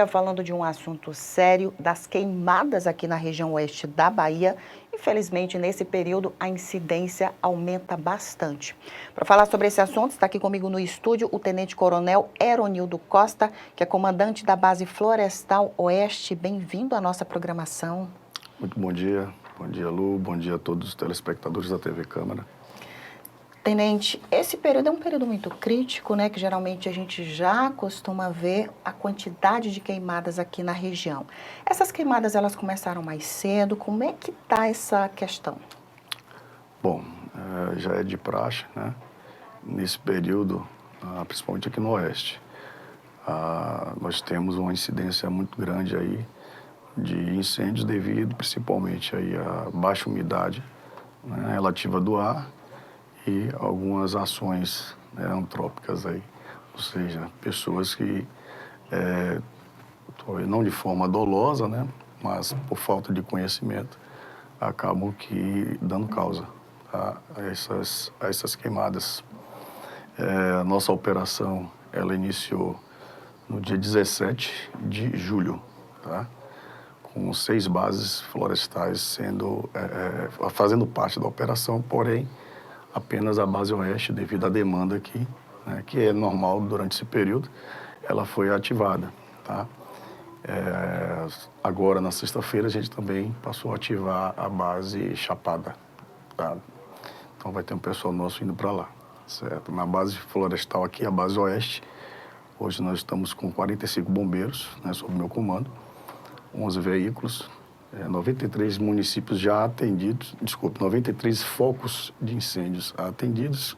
Falando de um assunto sério, das queimadas aqui na região oeste da Bahia. Infelizmente, nesse período, a incidência aumenta bastante. Para falar sobre esse assunto, está aqui comigo no estúdio o tenente-coronel Eronildo Costa, que é comandante da Base Florestal Oeste. Bem-vindo à nossa programação. Muito bom dia, Lu, bom dia a todos os telespectadores da TV Câmara. Tenente, esse período é um período muito crítico, né? Que geralmente a gente já costuma ver a quantidade de queimadas aqui na região. Essas queimadas, elas começaram mais cedo. Como é que está essa questão? Bom, já é de praxe, né? Nesse período, principalmente aqui no Oeste, nós temos uma incidência muito grande aí de incêndios devido principalmente aí à baixa umidade, né, relativa do ar e algumas ações, né, antrópicas aí, ou seja, pessoas que, não de forma dolosa, né, mas por falta de conhecimento, acabam que dando causa a essas queimadas. A nossa operação, ela iniciou no dia 17 de julho, tá? Com 6 bases florestais fazendo parte da operação, porém, apenas a base oeste, devido à demanda aqui, né, que é normal durante esse período, ela foi ativada, tá? Agora, na sexta-feira, a gente também passou a ativar a base Chapada, tá? Então, vai ter um pessoal nosso indo para lá, certo? Na base florestal aqui, a base oeste, hoje nós estamos com 45 bombeiros, né, sob meu comando, 11 veículos, 93 municípios já atendidos, 93 focos de incêndios atendidos,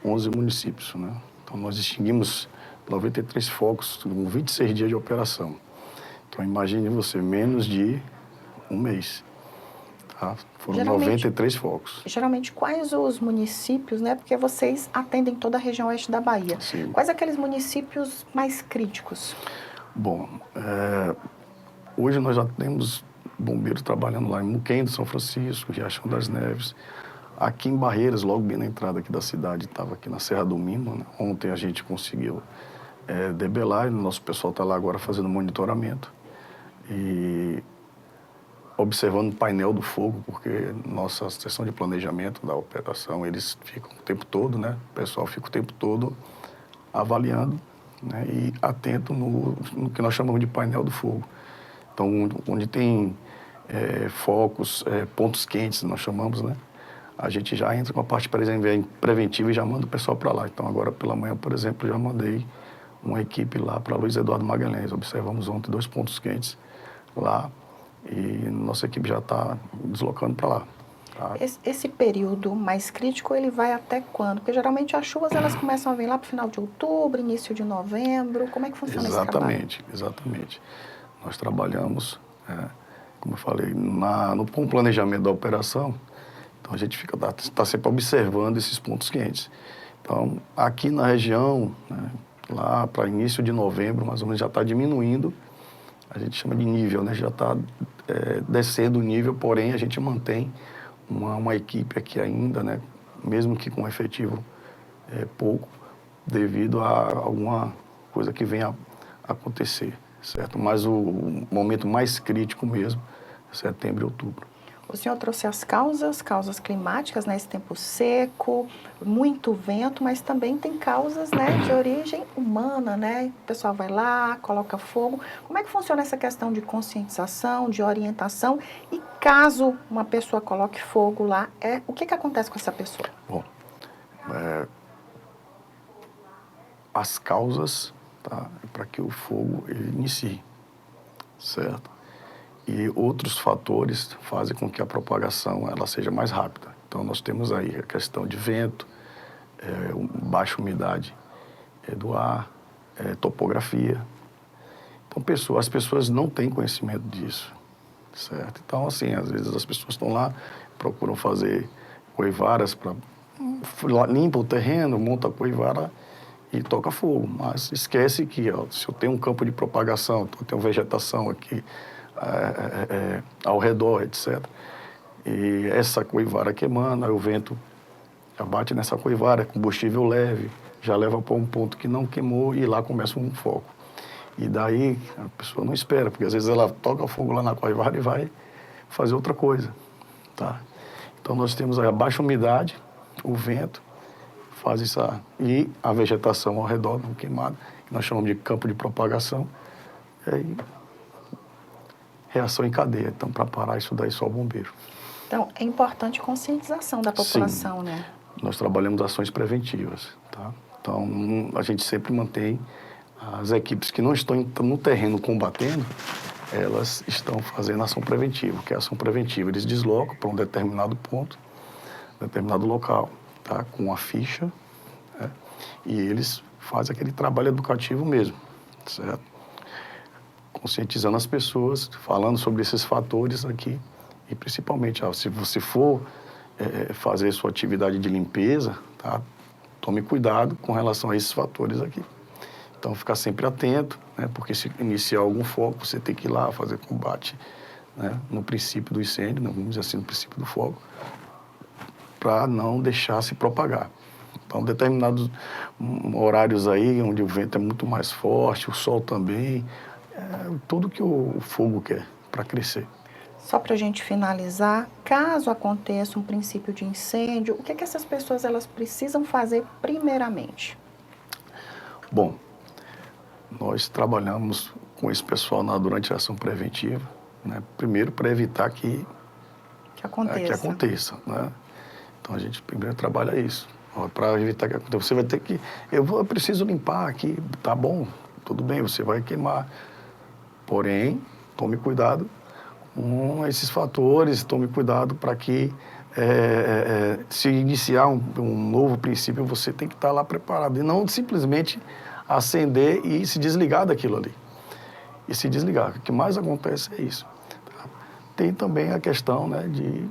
11 municípios, né? Então, nós extinguimos 93 focos com 26 dias de operação. Então, imagine você, menos de um mês, tá? Foram 93 focos. Geralmente, quais os municípios, né? Porque vocês atendem toda a região oeste da Bahia. Sim. Quais aqueles municípios mais críticos? Bom, hoje nós já temos bombeiros trabalhando lá em Muquém do São Francisco, Riachão das Neves. Aqui em Barreiras, logo bem na entrada aqui da cidade, estava aqui na Serra do Mimo, né? Ontem a gente conseguiu debelar, e o nosso pessoal está lá agora fazendo monitoramento e observando o painel do fogo, porque nossa seção de planejamento da operação, eles ficam o tempo todo, né? O pessoal fica o tempo todo avaliando, né? E atento no que nós chamamos de painel do fogo. Então, onde tem focos, pontos quentes, nós chamamos, né? A gente já entra com a parte preventiva e já manda o pessoal para lá. Então, agora pela manhã, por exemplo, já mandei uma equipe lá para Luiz Eduardo Magalhães. Observamos ontem 2 pontos quentes lá e nossa equipe já está deslocando para lá. Tá? Esse período mais crítico, ele vai até quando? Porque geralmente as chuvas, elas começam a vir lá para o final de outubro, início de novembro. Como é que funciona esse trabalho? Exatamente. Nós trabalhamos, como eu falei, com o planejamento da operação. Então, a gente está sempre observando esses pontos quentes. Então, aqui na região, né, lá para início de novembro, mais ou menos, já está diminuindo. A gente chama de nível, né? Já está descendo o nível, porém, a gente mantém uma equipe aqui ainda, né? Mesmo que com efetivo pouco, devido a alguma coisa que venha a acontecer, certo? Mas o momento mais crítico mesmo é setembro e outubro. O senhor trouxe as causas climáticas, né? Esse tempo seco, muito vento, mas também tem causas, né, de origem humana, né? O pessoal vai lá, coloca fogo. Como é que funciona essa questão de conscientização, de orientação? E caso uma pessoa coloque fogo lá, o que acontece com essa pessoa? Bom, as causas, tá, para que o fogo inicie, certo? E outros fatores fazem com que a propagação ela seja mais rápida. Então, nós temos aí a questão de vento, baixa umidade do ar, topografia. Então, as pessoas não têm conhecimento disso, certo? Então, assim, às vezes as pessoas estão lá, procuram fazer coivaras limpa o terreno, monta a coivara e toca fogo. Mas esquece que, se eu tenho um campo de propagação, eu tenho vegetação aqui, ao redor, etc. E essa coivara queimando, aí o vento já bate nessa coivara, combustível leve, já leva para um ponto que não queimou e lá começa um foco. E daí a pessoa não espera, porque às vezes ela toca fogo lá na coivara e vai fazer outra coisa, tá? Então nós temos a baixa umidade, o vento, faz isso e a vegetação ao redor do queimado, que nós chamamos de campo de propagação, e aí reação em cadeia. Então, para parar isso daí, só o bombeiro. Então, é importante conscientização da população, Sim, né? nós trabalhamos ações preventivas, tá? Então, a gente sempre mantém as equipes que não estão no terreno combatendo, elas estão fazendo ação preventiva. Que é ação preventiva? Eles deslocam para um determinado ponto, determinado local, tá? Com a ficha, né? E eles fazem aquele trabalho educativo mesmo, certo? Conscientizando as pessoas, falando sobre esses fatores aqui. E principalmente, se você for fazer sua atividade de limpeza, tá? Tome cuidado com relação a esses fatores aqui. Então, ficar sempre atento, né? Porque se iniciar algum fogo, você tem que ir lá fazer combate, né? No princípio do incêndio, né? Vamos dizer assim, no princípio do fogo, para não deixar se propagar. Então, determinados horários aí, onde o vento é muito mais forte, o sol também, tudo que o fogo quer para crescer. Só para a gente finalizar, caso aconteça um princípio de incêndio, o que é que essas pessoas elas precisam fazer primeiramente? Bom, nós trabalhamos com esse pessoal durante a ação preventiva, né? Primeiro para evitar que aconteça, né? Então a gente primeiro trabalha isso, para evitar que aconteça. Você vai ter que, eu preciso limpar aqui, tá bom, tudo bem, você vai queimar, porém, tome cuidado com esses fatores, tome cuidado para que se iniciar um novo princípio, você tem que estar lá preparado e não simplesmente acender e se desligar daquilo ali. E se desligar. O que mais acontece é isso. Tá? Tem também a questão, né, de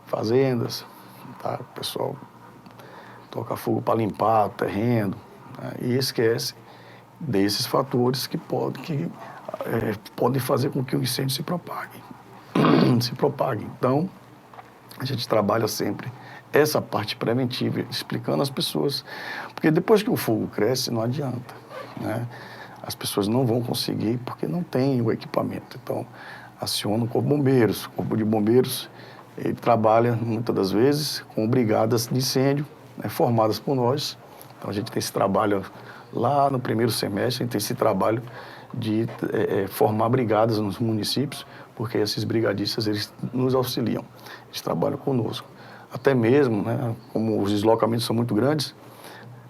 fazendas, tá? O pessoal toca fogo para limpar o terreno, né? E esquece desses fatores que podem fazer com que o incêndio se propague. Se propague. Então, a gente trabalha sempre essa parte preventiva, explicando às pessoas, porque depois que o fogo cresce, não adianta, né? As pessoas não vão conseguir porque não tem o equipamento. Então, aciona o Corpo de Bombeiros. O Corpo de Bombeiros, ele trabalha, muitas das vezes, com brigadas de incêndio, né, formadas por nós. Então, a gente tem esse trabalho lá no primeiro semestre, a gente tem esse trabalho de formar brigadas nos municípios, porque esses brigadistas, eles nos auxiliam, eles trabalham conosco. Até mesmo, né, como os deslocamentos são muito grandes,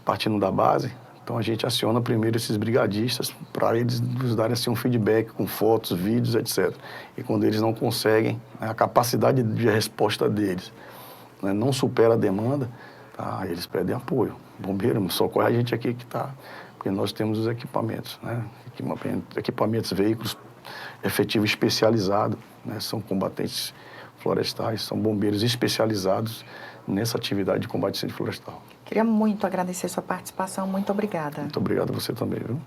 partindo da base, então a gente aciona primeiro esses brigadistas para eles nos darem assim, um feedback com fotos, vídeos, etc. E quando eles não conseguem, né, a capacidade de resposta deles, né, não supera a demanda, tá, eles pedem apoio. Bombeiro, socorre a gente aqui que está, porque nós temos os equipamentos, né, equipamentos, veículos efetivos especializados, né, são combatentes florestais, são bombeiros especializados nessa atividade de combate a incêndio florestal. Queria muito agradecer sua participação, muito obrigada. Muito obrigado a você também, viu?